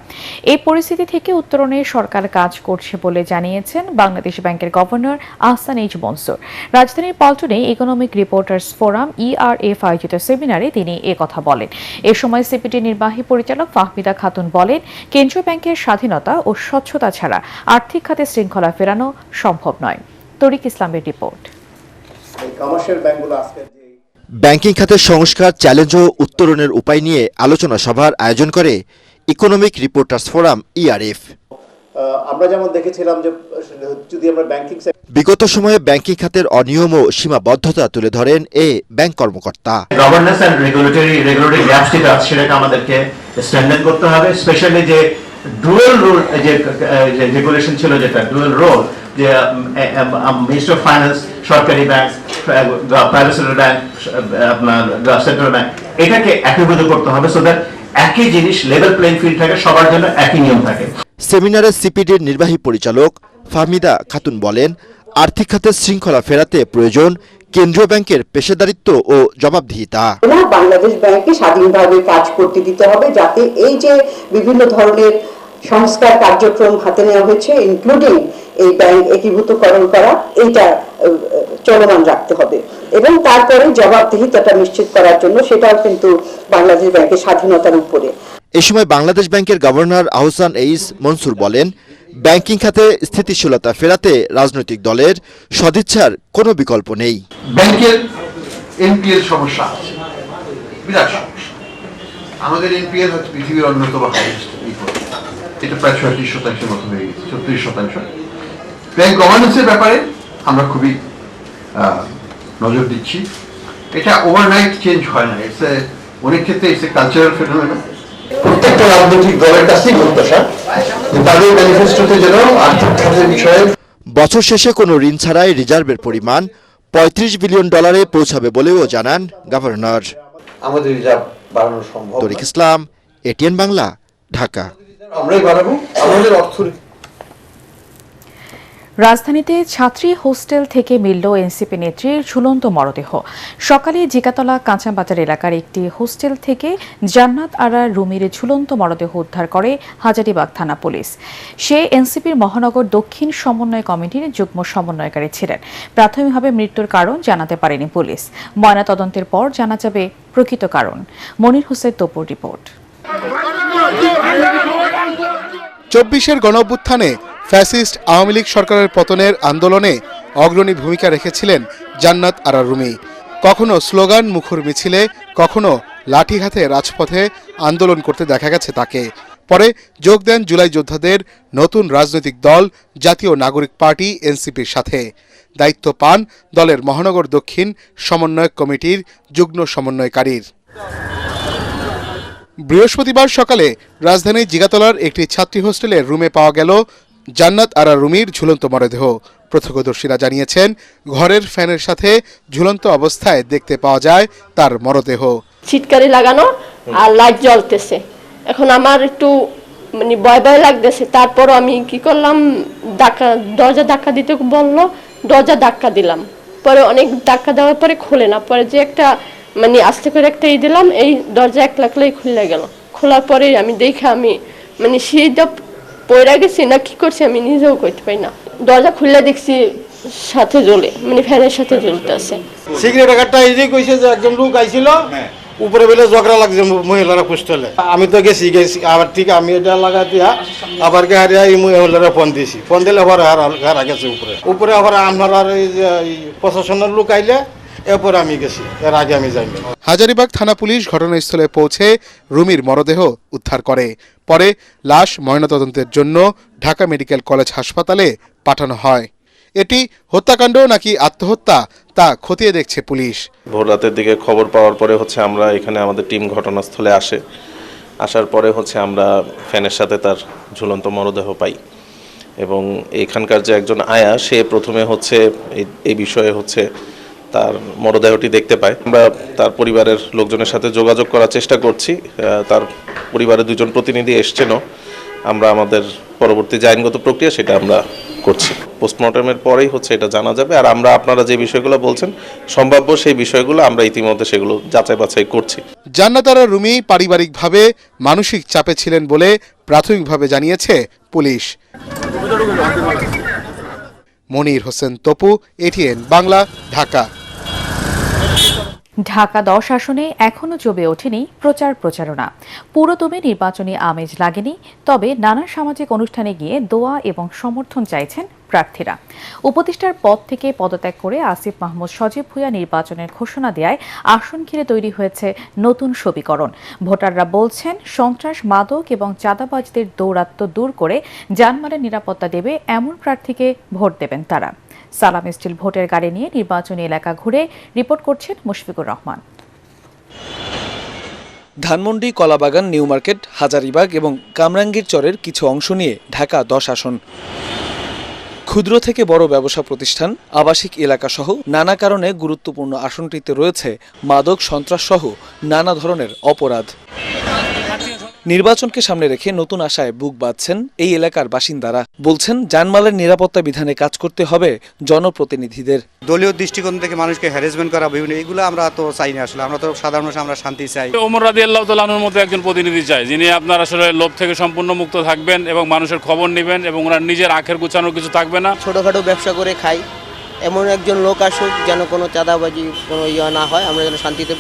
এই পরিস্থিতি থেকে উত্তরণে সরকার কাজ করছে বলে জানিয়েছেন বাংলাদেশ ব্যাংকের গভর্নর আহসান এইচ মনসুর। রাজধানীর পল্টনে ইকোনমিক রিপোর্টার্স ফোরাম ERF আয়োজিত সেমিনারে তিনি কথা বলেন। এ সময় সিপিডি নির্বাহী পরিচালক ফাহমিদা খাতুন বলেন, কেন্দ্রীয় ব্যাংকের স্বাধীনতা ও স্বচ্ছতা ছাড়া আর্থিক খাতে শৃঙ্খলা ফেরানো সম্ভব নয়। তরিক ইসলামের রিপোর্ট। ব্যাংকিং খাতের সংস্কার, চ্যালেঞ্জ ও উত্তরণের উপায় নিয়ে আলোচনা সভার আয়োজন করে ইকোনমিক রিপোর্টার্স ফোরাম ERF। আমরা যেমন দেখেছিলাম যে যদি আমরা ব্যাংকিং বিগত সময়ে ব্যাংকিং খাতের অনিয়ম ও সীমাবদ্ধতা তুলে ধরেন এই ব্যাংক কর্মকর্তা। গভর্নেন্স এন্ড রেগুলেটরি গ্যাপস যেটা আছে সেটাকে আমাদেরকে স্ট্রেনথেন করতে হবে। স্পেশালি যে ডুয়াল রোল যে রেগুলেশন ছিল, যেটা ডুয়াল রোল, যে মিনিস্টার অফ ফাইন্যান্স, সরকারি ব্যাংক, প্রাইভেট সেক্টর ব্যাংক, আপনার সেন্ট্রাল ব্যাংক, এটাকে একীভূত করতে হবে সো দ্যাট একই জিনিস লেভেল প্লেইং ফিল্ড থাকে, সবার জন্য একই নিয়ম থাকে। সেমিনারে সিপিডির নির্বাহী পরিচালক ফাহমিদা খাতুন বলেন, আর্থিক খাতে শৃঙ্খলা ফেরাতে প্রয়োজন কেন্দ্রীয় ব্যাংকের পেশাদারিত্ব ও জবাবদিহিতা। বাংলাদেশ ব্যাংককে স্বাধীনভাবে কাজ করতে দিতে হবে, যাতে এই যে বিভিন্ন ধরনের সংস্কার কার্যক্রম হাতে নেওয়া হয়েছে, ইনক্লুডিং এই ব্যাংক একীভূতকরণ করা, এইটা চলমান রাখতে হবে এবং তারপরে জবাবদিহিতাটা নিশ্চিত করার জন্য সেটাও কিন্তু বাংলাদেশ ব্যাংকের স্বাধীনতার উপরে। এ সময় বাংলাদেশ ব্যাংকের গভর্নর আহসান এইস মনসুর বলেন, ব্যাংকিং খাতে স্থিতিশীলতা ফেরাতে রাজনৈতিক দলের সদিচ্ছার কোনো বিকল্প নেই। ব্যাংকের এনপিএল সমস্যা আছে, বিরাট সমস্যা। আমাদের এনপিএল হচ্ছে পৃথিবীর অন্যতম হাইয়েস্ট, এটা প্রায় 36% মতো হয়ে গেছে, 36%। ব্যাংক গভর্নেন্সের ব্যাপারে আমরা খুবই নজর দিচ্ছি। এটা ওভারনাইট চেঞ্জ হয় না, অনেক ক্ষেত্রে ইটস এ কালচারাল ফেনোমেনন। প্রত্যেকটা রাজনৈতিক দলের কাছেই প্রত্যাশা যে তাদের ম্যানিফেস্টোতে যেন আর্থিক খাতের বিষয়ে বছর শেষে কোনো ঋণ ছাড়াই রিজার্ভের পরিমাণ $35 বিলিয়ন পৌঁছাবে বলেও জানান গভর্নর। আমাদের রিজার্ভ বাড়ানো সম্ভব। তরিক ইসলাম, এটিএন বাংলা, ঢাকা। আমরাই বাড়াবো আমাদের অর্থনীতি। রাজধানীতে ছাত্রী হোস্টেল থেকে মিলল এনসিপি নেত্রীর ঝুলন্ত মরদেহ। সকালে জিগাতলা কাঁচাবাজার এলাকার একটি হোস্টেল থেকে জান্নাত আরা রুমির ঝুলন্ত মরদেহ উদ্ধার করে হাজারীবাগ থানা পুলিশ। সে এনসিপির মহানগর দক্ষিণ সমন্বয় কমিটির যুগ্ম সমন্বয়কারী ছিলেন। প্রাথমিকভাবে মৃত্যুর কারণ জানাতে পারেনি পুলিশ। ময়নাতদন্তের পর জানা যাবে প্রকৃত কারণ। মনির হোসেন তপুর রিপোর্ট। 24-এর গণঅভ্যুত্থানে ফ্যাসিস্ট আওয়ামী লীগ সরকারের পতনের আন্দোলনে অগ্রণী ভূমিকা রেখেছিলেন জান্নাত আরা রুমি। কখনো স্লোগান মুখর মিছিলে, কখনো লাঠি হাতে রাজপথে আন্দোলন করতে দেখা গেছে তাকে। পরে যোগ দেন জুলাই যোদ্ধাদের নতুন রাজনৈতিক দল জাতীয় নাগরিক পার্টি এনসিপির সাথে। দায়িত্ব পান দলের মহানগর দক্ষিণ সমন্বয়ক কমিটির যুগ্ম সমন্বয়কারীর। বৃহস্পতিবার সকালে রাজধানীর জিগাতলার একটি ছাত্রী হোস্টেলের রুমে পাওয়া গেল জান্নাত আরা রুমির ঝুলন্ত মরদেহ। প্রত্যক্ষদর্শীরা জানিয়েছেন, ঘরের ফ্যানের সাথে ঝুলন্ত অবস্থায় দেখতে পাওয়া যায় তার মরদেহ। ছিটকারি লাগানো আর লাইট জ্বলতেছে। এখন আমার একটু ভয় ভয় লাগতেছে। তারপরও আমি কি করলাম, দরজা ধাক্কা দিতে বললো, দরজা ধাক্কা দিলাম। পরে অনেক ধাক্কা দেওয়ার পরে খোলে না। পরে যে একটা আস্তে করে একটা দিলাম, এই দরজা একলাই খুলে গেল। খোলার পরে আমি দেখে আমি সেইটা পয়রা গেছি না কি করছি আমি নিজেও করতে পারি না। দরজা খুলে দেখছি সাথে জ্বলে, ফ্যানের সাথে জ্বলতে আছে। সিগারেট একটা এই কইছে যে একজন লোক আইছিল, উপরে বেলে ঝগড়া লাগছে মহিলারা হোস্টেলে। আমি তো গেছি আবার ঠিক আমি এটা লাগাই দিয়া আবার হারিয়া এই মহিলারা ফোন দিয়েছি। ফোন দিলে আবার হারা গেছে উপরে আবার আমার আর এই প্রশাসনের লোক আইলে এরপর আমি গেছি, এর আগে আমি যাইনি। হাজারীবাগ থানা পুলিশ ঘটনাস্থলে পৌঁছে রুমির মরদেহ উদ্ধার করে। পরে লাশ ময়নাতদন্তের জন্য ঢাকা মেডিকেল কলেজ হাসপাতালে পাঠানো হয়। এটি হত্যাকাণ্ড নাকি আত্মহত্যা তা খতিয়ে দেখছে পুলিশ। ভোর রাতের দিকে খবর পাওয়ার পরে আমরা এখানে আমাদের টিম ঘটনাস্থলে আসার পরে আমরা ফ্যানের সাথে তার ঝুলন্ত মরদেহ পাই এবং এখানকার যে একজন আয়া সে প্রথমে এই বিষয়ে তার মরদেহটি দেখতে পায়। আমরা তার পরিবারের লোকজনের সাথে যোগাযোগ করার চেষ্টা করছি। তার পরিবারের দুজন প্রতিনিধি এসছেনও। আমরা আমাদের পরবর্তী যে আইনগত প্রক্রিয়া সেটা আমরা করছি। পোস্টমর্টমের পরেই এটা জানা যাবে। আর আমরা আপনারা যে বিষয়গুলো বলছেন সম্ভাব্য সেই বিষয়গুলো আমরা ইতিমধ্যে সেগুলো যাচাই বাছাই করছি। জান্নাত আরা রুমি পারিবারিকভাবে মানসিক চাপে ছিলেন বলে প্রাথমিকভাবে জানিয়েছে পুলিশ। মনির হোসেন তপু, এটিএন বাংলা, ঢাকা। ঢাকা 10 আসনে এখনও জমে ওঠেনি প্রচারণা। পুরোদমে নির্বাচনী আমেজ লাগেনি, তবে নানা সামাজিক অনুষ্ঠানে গিয়ে দোয়া এবং সমর্থন চাইছেন প্রার্থীরা। উপদেষ্টার পদ থেকে পদত্যাগ করে আসিফ মাহমুদ সজীব ভুঁইয়া নির্বাচনের ঘোষণা দেওয়ায় আসন ঘিরে তৈরি হয়েছে নতুন সমীকরণ। ভোটাররা বলছেন, সন্ত্রাস, মাদক এবং চাঁদাবাজদের দৌরাত্ম্য দূর করে জানমালের নিরাপত্তা দেবে এমন প্রার্থীকে ভোট দেবেন তারা। সালাম স্টিল ভোটের গাড়ি নিয়ে নির্বাচনী এলাকা ঘুরে রিপোর্ট করছেন মুশফিকুর রহমান। ধানমন্ডি, কলাবাগান, নিউ মার্কেট, হাজারীবাগ এবং কামরাঙ্গীর চরের কিছু অংশ নিয়ে ঢাকা 10 আসন। ক্ষুদ্র থেকে বড় ব্যবসা প্রতিষ্ঠান, আবাসিক এলাকা সহ নানা কারণে গুরুত্বপূর্ণ আসনটিতে রয়েছে মাদক, সন্ত্রাস সহ নানা ধরনের অপরাধ। নির্বাচনকে সামনে রেখে নতুন আশায় বুক বাঁধছেন এই এলাকার বাসিন্দারা। বলছেন জানমালের নিরাপত্তা বিধানে কাজ করতে হবে জনপ্রতিনিধিদের। দলীয় দৃষ্টিকোণ থেকে মানুষকে হ্যারাসমেন্ট করা বিভিন্ন এগুলো আমরা তো চাই না। আসলে আমরা তো সাধারণ মানুষ, আমরা শান্তি চাই। ওমর রাদিয়াল্লাহু তাআলা আনহুর মতো একজন প্রতিনিধি চাই, যিনি আপনার আসলে লোভ থেকে সম্পূর্ণ মুক্ত থাকবেন এবং মানুষের খবর নেবেন এবং ওনার নিজের আখের গুছানোর কিছু থাকবে না। ছোটখাটো ব্যবসা করে খাই এমন একজন লোক আসুক, যেন কোনো চাঁদাবাজি কোনো ইয়া না হয়, আমরা যেন শান্তিতে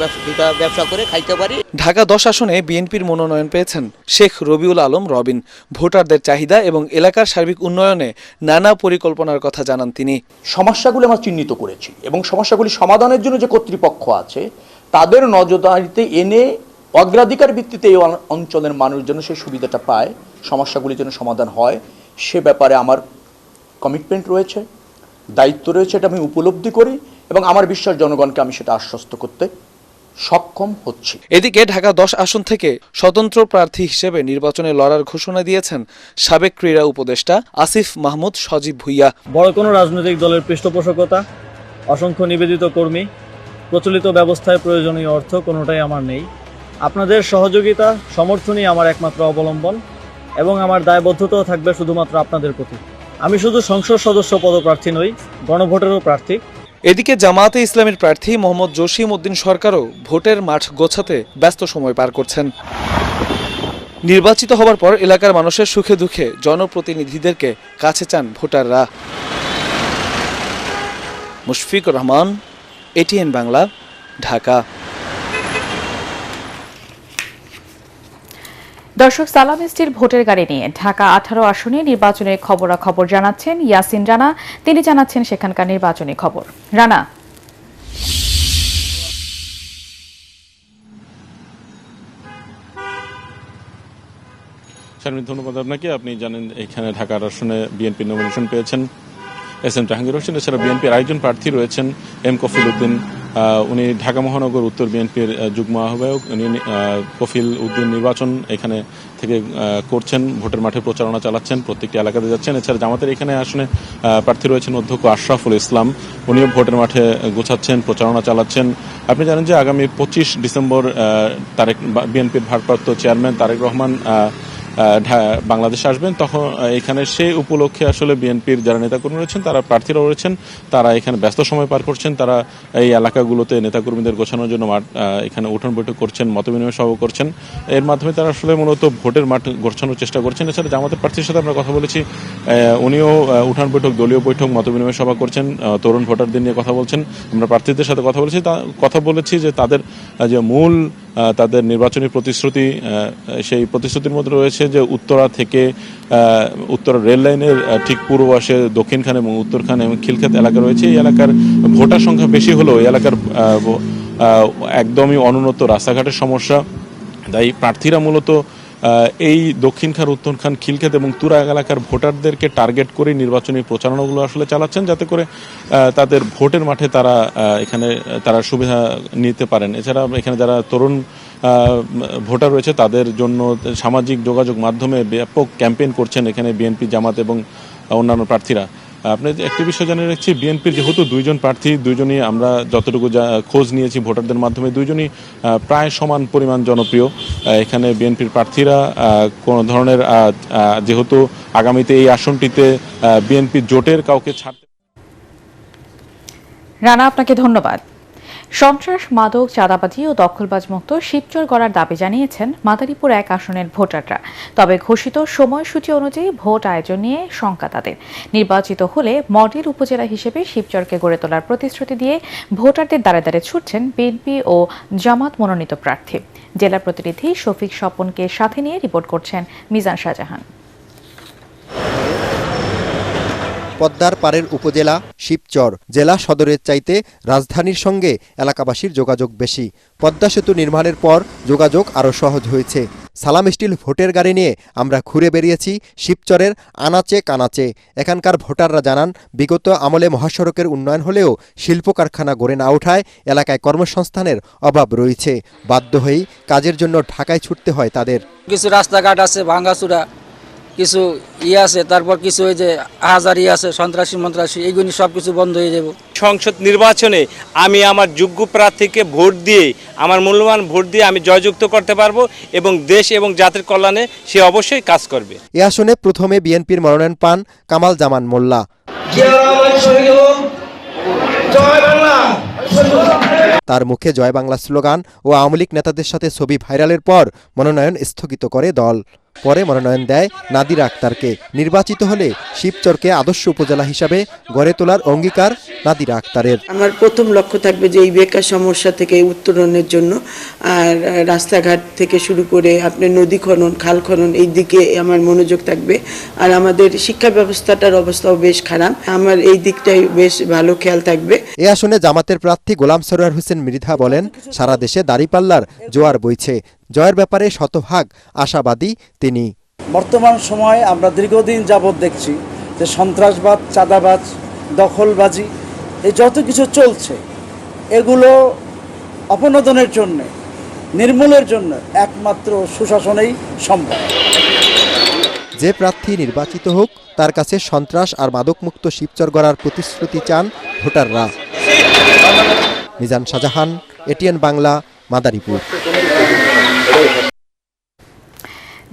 ব্যবসা করে খাইতে পারি। ঢাকা 10 আসনে বিএনপির মনোনয়ন পেয়েছেন শেখ রবিউল আলম রবিন। ভোটারদের চাহিদা এবং এলাকার সার্বিক উন্নয়নে নানা পরিকল্পনার কথা জানান তিনি। সমস্যাগুলি আমরা চিহ্নিত করেছি এবং সমস্যাগুলি সমাধানের জন্য যে কর্তৃপক্ষ আছে তাদের নজরদারিতে এনে অগ্রাধিকার ভিত্তিতে এই অঞ্চলের মানুষ যেন সেই সুবিধাটা পায়, সমস্যাগুলি যেন সমাধান হয়, সে ব্যাপারে আমার কমিটমেন্ট রয়েছে, দায়িত্ব রয়েছে। এটা আমি উপলব্ধি করি এবং আমার বিশ্বাস জনগণকে আমি সেটা আশ্বস্ত করতে সক্ষম হচ্ছি। এদিকে ঢাকা 10 আসন থেকে স্বতন্ত্র প্রার্থী হিসেবে নির্বাচনে লড়ার ঘোষণা দিয়েছেন সাবেক ক্রীড়া উপদেষ্টা আসিফ মাহমুদ সজীব ভুইয়া। বড় কোনো রাজনৈতিক দলের পৃষ্ঠপোষকতা, অসংখ্য নিবেদিত কর্মী, প্রচলিত ব্যবস্থায় প্রয়োজনীয় অর্থ কোনোটাই আমার নেই। আপনাদের সহযোগিতা, সমর্থনই আমার একমাত্র অবলম্বন এবং আমার দায়বদ্ধতাও থাকবে শুধুমাত্র আপনাদের প্রতি। আমি শুধু সংসদ সদস্য পদপ্রার্থী নই, গণভোটেরও প্রার্থী। এদিকে জামায়াতে ইসলামীর প্রার্থী মোহাম্মদ জসিম উদ্দিন সরকারও ভোটের মাঠ গোছাতে ব্যস্ত সময় পার করছেন। নির্বাচিত হবার পর এলাকার মানুষের সুখে দুঃখে জনপ্রতিনিধিদেরকে কাছে চান ভোটাররা। মুশফিকুর রহমান, এটিএন বাংলা, ঢাকা। দর্শক, সালামিস্টির ভোটের গাড়ি নিয়ে ঢাকা 18 আসনে নির্বাচনের খবরাখবর জানাচ্ছেন ইয়াসিন রানা। তিনি জানাচ্ছেন সেখানকার নির্বাচনী খবর। রানা। ধন্যবাদ আপনাকে। আপনি জানেন এখানে ঢাকার আসনে বিএনপি নমিনেশন পেয়েছেন এস.এম. জাহাঙ্গীর হোসেন। এছাড়া বিএনপির আরেকজন প্রার্থী রয়েছেন এম কফিল উদ্দিন। উনি ঢাকা মহানগর উত্তর বিএনপির যুগ্ম আহ্বায়ক। উনি কফিল উদ্দিন নির্বাচন এখানে থেকে করছেন, ভোটের মাঠে প্রচারণা চালাচ্ছেন, প্রত্যেকটি এলাকাতে যাচ্ছেন। এছাড়া জামাতের এখানে আসনে প্রার্থী রয়েছেন অধ্যক্ষ আশরাফুল ইসলাম। উনিও ভোটের মাঠে গোছাচ্ছেন, প্রচারণা চালাচ্ছেন। আপনি জানেন যে আগামী 25 ডিসেম্বর বিএনপির ভারপ্রাপ্ত চেয়ারম্যান তারেক রহমান বাংলাদেশে আসবেন। তখন এখানে সেই উপলক্ষে আসলে বিএনপির যারা নেতাকর্মী রয়েছেন, তারা প্রার্থীরা রয়েছেন, তারা এখানে ব্যস্ত সময় পার করছেন। তারা এই এলাকাগুলোতে নেতাকর্মীদের গোছানোর জন্য এখানে উঠোন বৈঠক করছেন, মতবিনিময় সভা করছেন। এর মাধ্যমে তারা আসলে মূলত ভোটের মাঠ গোছানোর চেষ্টা করছেন। এছাড়া জামাতের প্রার্থীর সাথে আমরা কথা বলেছি, উনিও উঠান বৈঠক, দলীয় বৈঠক, মতবিনিময় সভা করছেন, তরুণ ভোটারদের নিয়ে কথা বলছেন। আমরা প্রার্থীদের সাথে কথা বলেছি যে তাদের যে মূল তাদের নির্বাচনী প্রতিশ্রুতি, সেই প্রতিশ্রুতির মধ্যে রয়েছে যে উত্তরা থেকে উত্তরা রেল লাইনের ঠিক পূর্ব পাশে দক্ষিণখান এবং উত্তরখান এবং খিলক্ষেত এলাকা রয়েছে। এই এলাকার ভোটার সংখ্যা বেশি হলেও এই এলাকার একদমই অনুন্নত রাস্তাঘাটের সমস্যা। তাই প্রার্থীরা মূলত এই দক্ষিণখান, উত্তরখান, খিলক্ষেত এবং তুরা এলাকার ভোটারদেরকে টার্গেট করে নির্বাচনী প্রচারণাগুলো আসলে চালাচ্ছেন, যাতে করে তাদের ভোটের মাঠে তারা সুবিধা নিতে পারেন। এছাড়া এখানে যারা তরুণ ভোটার রয়েছে তাদের জন্য সামাজিক যোগাযোগ মাধ্যমে ব্যাপক ক্যাম্পেইন করছেন এখানে বিএনপি, জামাত এবং অন্যান্য প্রার্থীরা। আপনি একটি বিষয় জানিয়ে রাখছি, বিএনপির যেহেতু দুইজন প্রার্থী, দুইজনই আমরা যতটুকু খোঁজ নিয়েছি ভোটারদের মাধ্যমে, দুইজনই প্রায় সমান পরিমাণ জনপ্রিয়। এখানে বিএনপির প্রার্থীরা কোনো ধরনের, যেহেতু আগামীতে এই আসনটিতে বিএনপি জোটের কাউকে ছাড়তে। রানা, আপনাকে ধন্যবাদ। সন্ত্রাস, মাদক, চাঁদাবাজি ও দখলবাজ মুক্ত শিবচর গড়ার দাবি জানিয়েছেন মাদারীপুর 1 আসনের ভোটাররা। তবে ঘোষিত সময়সূচি অনুযায়ী ভোট আয়োজন নিয়ে শঙ্কা তাদের। নির্বাচিত হলে মডেল উপজেলা হিসেবে শিবচরকে গড়ে তোলার প্রতিশ্রুতি দিয়ে ভোটারদের দ্বারে দ্বারে ছুটছেন বিএনপি ও জামাত মনোনীত প্রার্থী। জেলা প্রতিনিধি শফিক স্বপনকে সাথে নিয়ে রিপোর্ট করছেন মিজান শাহজাহান। পদ্মার পাড়ের উপজেলা শিবচর জেলা সদরের চাইতে রাজধানীর সঙ্গে এলাকাবাসীর যোগাযোগ বেশি। পদ্মা সেতু নির্মাণের পর যোগাযোগ আরও সহজ হয়েছে। সালাম স্টিল ভোটের গাড়ি নিয়ে আমরা ঘুরে বেরিয়েছি শিবচরের আনাচে কানাচে। এখানকার ভোটাররা জানান, বিগত আমলে মহাসড়কের উন্নয়ন হলেও শিল্প কারখানা গড়ে না ওঠায় এলাকায় কর্মসংস্থানের অভাব রয়েছে। বাধ্য হয়েই কাজের জন্য ঢাকায় ছুটতে হয় তাদের। কিছু রাস্তাঘাট আছে ভাঙাচুরা, কিছু আছে, তারপর কিছু ওই যে হাজারি আছে, সন্ত্রাসী এইগুলি সব কিছু বন্ধ হয়ে যাব। সংসদ নির্বাচনে আমি আমার যোগ্য প্রার্থীকে ভোট দিয়ে, আমার মূল্যবান ভোট দিয়ে আমি জয়যুক্ত করতে পারবো এবং দেশ এবং জাতির কল্যাণে সে অবশ্যই কাজ করবে। এ আসনে প্রথমে বিএনপির মনোনয়ন পান কামাল জামান মোল্লা। তার মুখে জয় বাংলা স্লোগান ও আওয়ামী লীগ নেতাদের সাথে ছবি ভাইরালের পর মনোনয়ন স্থগিত করে দল। পরে মনোনয়ন দেয় নাদিরা আক্তারকে। নির্বাচিত হলে শিবচরকে আদর্শ উপজেলা হিসাবে গড়ে তোলার অঙ্গীকার নাদিরা আক্তারের। আমার প্রথম লক্ষ্য থাকবে যে এই বেকার সমস্যা থেকে উত্তরণের জন্য, আর রাস্তাঘাট থেকে শুরু করে আপনার নদী খনন, খাল খনন, এই দিকে আমার মনোযোগ থাকবে। আর আমাদের শিক্ষা ব্যবস্থাটার অবস্থাও বেশ খারাপ, আমার এই দিকটাই বেশ ভালো খেয়াল থাকবে। এ আসনে জামাতের প্রার্থী গোলাম সরোয়ার হোসেন মৃধা বলেন, সারা দেশে দাঁড়িপাল্লার জোয়ার বইছে। জয়ের ব্যাপারে শতভাগ আশাবাদী তিনি। বর্তমান সময়ে আমরা দীর্ঘদিন যাবৎ দেখছি যে সন্ত্রাসবাদ, চাঁদাবাজ, দখলবাজি, এই যত কিছু চলছে এগুলো অপনোদনের জন্য, নির্মূলের জন্য একমাত্র সুশাসনেই সম্ভব। যে প্রার্থী নির্বাচিত হোক তার কাছে সন্ত্রাস আর মাদকমুক্ত শিবচর গড়ার প্রতিশ্রুতি চান ভোটাররা। মিজান শাহজাহান, এটিএন বাংলা, মাদারীপুর।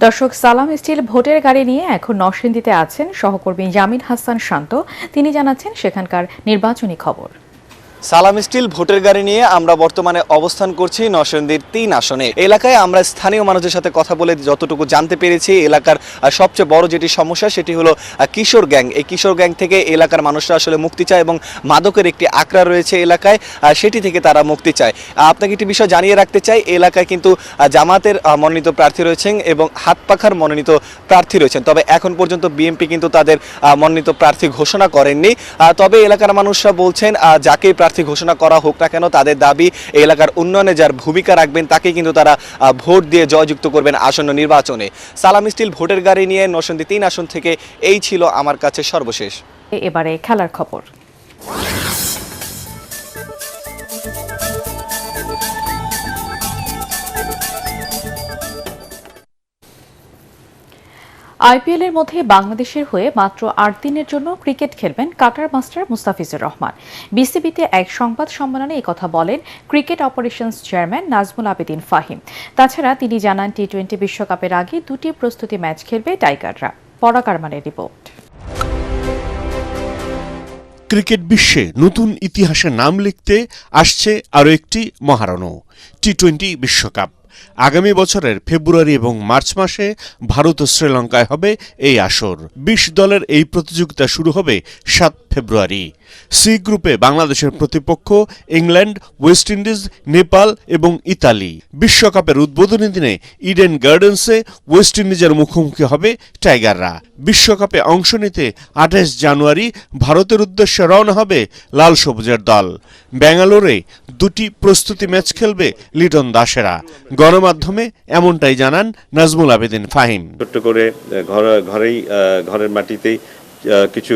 দর্শক, সালাম স্টিল ভোটের গাড়ি নিয়ে এখন নরসিংদীতে আছেন সহকর্মী জামিন হাসান শান্ত। তিনি জানাচ্ছেন সেখানকার নির্বাচনী খবর। সালাম স্টিল ভোটের গাড়ি নিয়ে আমরা বর্তমানে অবস্থান করছি নরসিংদীর 3 আসনে। এলাকায় আমরা স্থানীয় মানুষদের সাথে কথা বলে যতটুকু জানতে পেরেছি, এলাকার সবচেয়ে বড় যেটি সমস্যা সেটি হলো কিশোর গ্যাং। এই কিশোর গ্যাং থেকে এলাকার মানুষরা আসলে মুক্তি চায় এবং মাদকের একটি আকড়া রয়েছে এলাকায়, সেটি থেকে তারা মুক্তি চায়। আপনাকে একটি বিষয় জানিয়ে রাখতে চাই, এলাকায় কিন্তু জামাতের মনোনীত প্রার্থী রয়েছেন এবং হাত পাখার মনোনীত প্রার্থী রয়েছেন। তবে এখন পর্যন্ত বিএনপি কিন্তু তাদের মনোনীত প্রার্থী ঘোষণা করেননি। তবে এলাকার মানুষরা বলছেন যাকে ঘোষণা করা হোক না কেন, তাদের দাবি এলাকার উন্নয়নে যার ভূমিকা রাখবেন তাকে কিন্তু তারা ভোট দিয়ে জয়যুক্ত করবেন আসন্ন নির্বাচনে। সালাম স্টিল ভোটের গাড়ি নিয়ে নরসিংদী 3 আসন থেকে এই ছিল আমার কাছে সর্বশেষ। এবারে খেলার খবর। আইপিএলের মধ্যে বাংলাদেশের হয়ে মাত্র 8 দিনের জন্য ক্রিকেট খেলবেন কাটার মাস্টার মুস্তাফিজুর রহমান। বিসিবিতে এক সংবাদ সম্মেলনে একথা বলেন cricket operations chairman Nazmul Abedin Fahim. তাছাড়া তিনি জানান টি-20 বিশ্বকাপের আগে 2টি প্রস্তুতি ম্যাচ খেলবে টাইগাররা। পরাগ আরমানের রিপোর্ট। ক্রিকেট বিশ্বে নতুন ইতিহাসে নাম লিখতে আসছে আরও একটি মহারণ, টি-20 বিশ্বকাপ। আগামী বছরের ফেব্রুয়ারি এবং মার্চ মাসে ভারত ও শ্রীলঙ্কায় হবে এই আসর। 20 দলের এই প্রতিযোগিতা শুরু হবে 7 ফেব্রুয়ারি। সি গ্রুপে বাংলাদেশের প্রতিপক্ষ ইংল্যান্ড, ওয়েস্ট ইন্ডিজ, নেপাল এবং ইতালি। বিশ্বকাপের উদ্বোধনী দিনে ইডেন গার্ডেন্সে ওয়েস্ট ইন্ডিজের মুখোমুখি হবে টাইগাররা। বিশ্বকাপে অংশ নিতে 28 জানুয়ারি ভারতের উদ্দেশ্যে রওনা হবে লাল সবুজের দল। ব্যাঙ্গালোরে 2টি প্রস্তুতি ম্যাচ খেলবে লিটন দাসেরা। গণমাধ্যমে এমনটাই জানান নাজমুল আবেদিন ফাহিম। ছোট্ট করে ঘরের মাটিতেই কিছু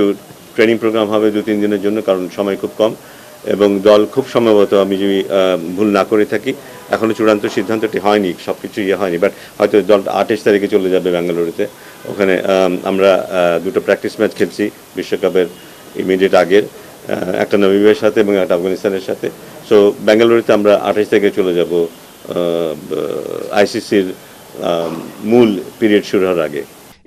ট্রেনিং প্রোগ্রাম হবে 2-3 দিনের জন্য, কারণ সময় খুব কম এবং দল খুব সম্ভবত, আমি যদি ভুল না করে থাকি, এখনো চূড়ান্ত সিদ্ধান্তটি হয়নি, সবকিছু হয়নি, বাট হয়তো দল 28 তারিখে চলে যাবে বেঙ্গালুরুতে। ওখানে আমরা 2টো প্র্যাকটিস ম্যাচ খেলছি বিশ্বকাপের ইমিডিয়েট আগের, একটা নামিবিয়ার সাথে এবং একটা আফগানিস্তানের সাথে। সো বেঙ্গালুরুতে আমরা 28 তারিখে চলে যাব আইসিসির মূল পিরিয়ড শুরু হওয়ার আগে।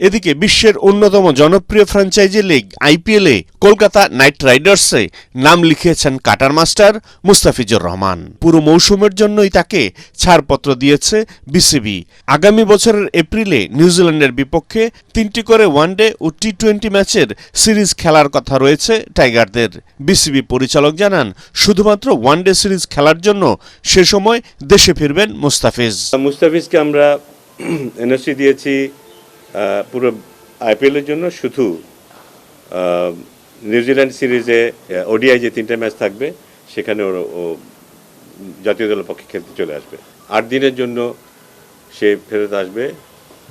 এদিকে বিশ্বের অন্যতম জনপ্রিয় ফ্র্যাঞ্চাইজি লিগ আইপিএলে কলকাতা নাইট রাইডার্সে নাম লিখিয়েছেন কাটার মাস্টার মুস্তাফিজুর রহমান। পুরো মৌসুমের জন্যই তাকে ছাড়পত্র দিয়েছে বিসিবি। আগামী বছরের এপ্রিলে নিউজিল্যান্ডের বিপক্ষে 3টি করে ওয়ানডে ও টি-20 ম্যাচের সিরিজ খেলার কথা রয়েছে টাইগারদের। বিসিবি পরিচালক জানান শুধুমাত্র ওয়ানডে সিরিজ খেলার জন্য সে সময় দেশে ফিরবেন মুস্তাফিজকে আমরা এনওসি দিয়েছি পুরো আইপিএলের জন্য। শুধু নিউজিল্যান্ড সিরিজে ওডিআই যে 3টা ম্যাচ থাকবে সেখানে ও জাতীয় দলের পক্ষে খেলতে চলে আসবে। 8 দিনের জন্য সে ফেরত আসবে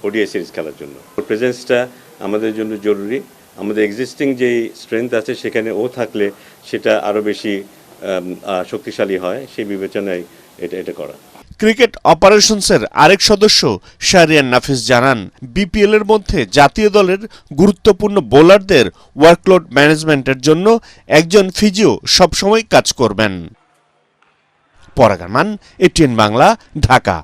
ওডিআই সিরিজ খেলার জন্য। ওর প্রেজেন্সটা আমাদের জন্য জরুরি। আমাদের এক্সিস্টিং যেই স্ট্রেংথ আছে সেখানে ও থাকলে সেটা আরও বেশি শক্তিশালী হয়, সেই বিবেচনায় এটা করা। ক্রিকেট অপারেশনসের আরেক সদস্য শাহরিয়ার নাফিস জানান, বিপিএল এর মধ্যে জাতীয় দলের গুরুত্বপূর্ণ বোলারদের ওয়ার্কলোড ম্যানেজমেন্টের জন্য একজন ফিজিও সবসময় কাজ করবেন। পরাগারমান, এটিএন বাংলা, ঢাকা।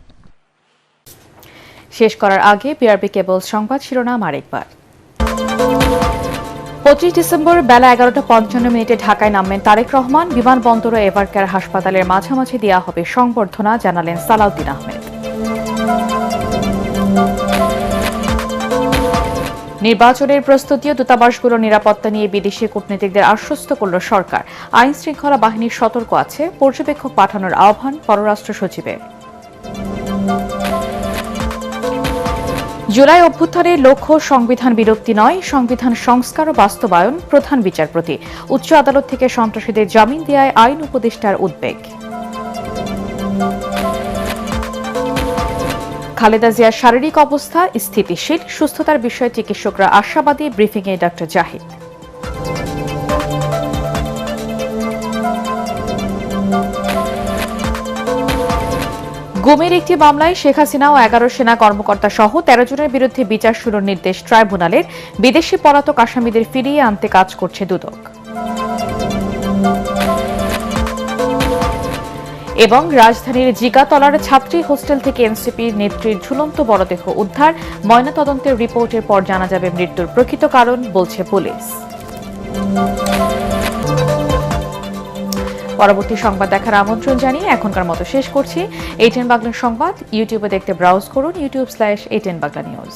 শেষ করার আগে বিআরবি কেবল সংবাদ শিরোনাম আরেকবার। 25 ডিসেম্বর বেলা 11:55 ঢাকায় নামবেন তারেক রহমান। বিমানবন্দর ও এভারকেয়ার হাসপাতালের মাঝামাঝি দেওয়া হবে সংবর্ধনা, জানালেন সালাউদ্দিন আহমেদ। নির্বাচনের প্রস্তুতি ও দূতাবাসগুলোর নিরাপত্তা নিয়ে বিদেশি কূটনীতিকদের আশ্বস্ত করল সরকার। আইন শৃঙ্খলা বাহিনী সতর্ক আছে, পর্যবেক্ষক পাঠানোর আহ্বান পররাষ্ট্র সচিবের। জুলাই অভ্যুত্থানের লক্ষ্য সংবিধান বিলুপ্তি নয়, সংবিধান সংস্কার ও বাস্তবায়ন, প্রধান বিচারপতি। উচ্চ আদালত থেকে সন্ত্রাসীদের জামিন দেয়ায় আইন উপদেষ্টার উদ্বেগ। খালেদা জিয়ার শারীরিক অবস্থা স্থিতিশীল, সুস্থতার বিষয়ে চিকিৎসকরা আশাবাদী, ব্রিফিংয়ে ডক্টর জাহিদ। গুমের একটি মামলায় শেখ হাসিনা ও 11 সেনা কর্মকর্তা সহ 13 জনের বিরুদ্ধে বিচার শুরুর নির্দেশ ট্রাইব্যুনালের। বিদেশি পলাতক আসামিদের ফিরিয়ে আনতে কাজ করছে দুদক। এবং রাজধানীর জিগাতলার ছাত্রী হোস্টেল থেকে এনসিপি নেত্রীর ঝুলন্ত মরদেহ উদ্ধার। ময়নাতদন্তের রিপোর্টের পর জানা যাবে মৃত্যুর প্রকৃত কারণ, বলছে পুলিশ। পরবর্তী সংবাদ দেখার আমন্ত্রণ জানিয়ে এখনকার মতো শেষ করছি। এটিএন বাংলা সংবাদ ইউটিউবে দেখতে ব্রাউজ করুন youtube/ATN Bangla News।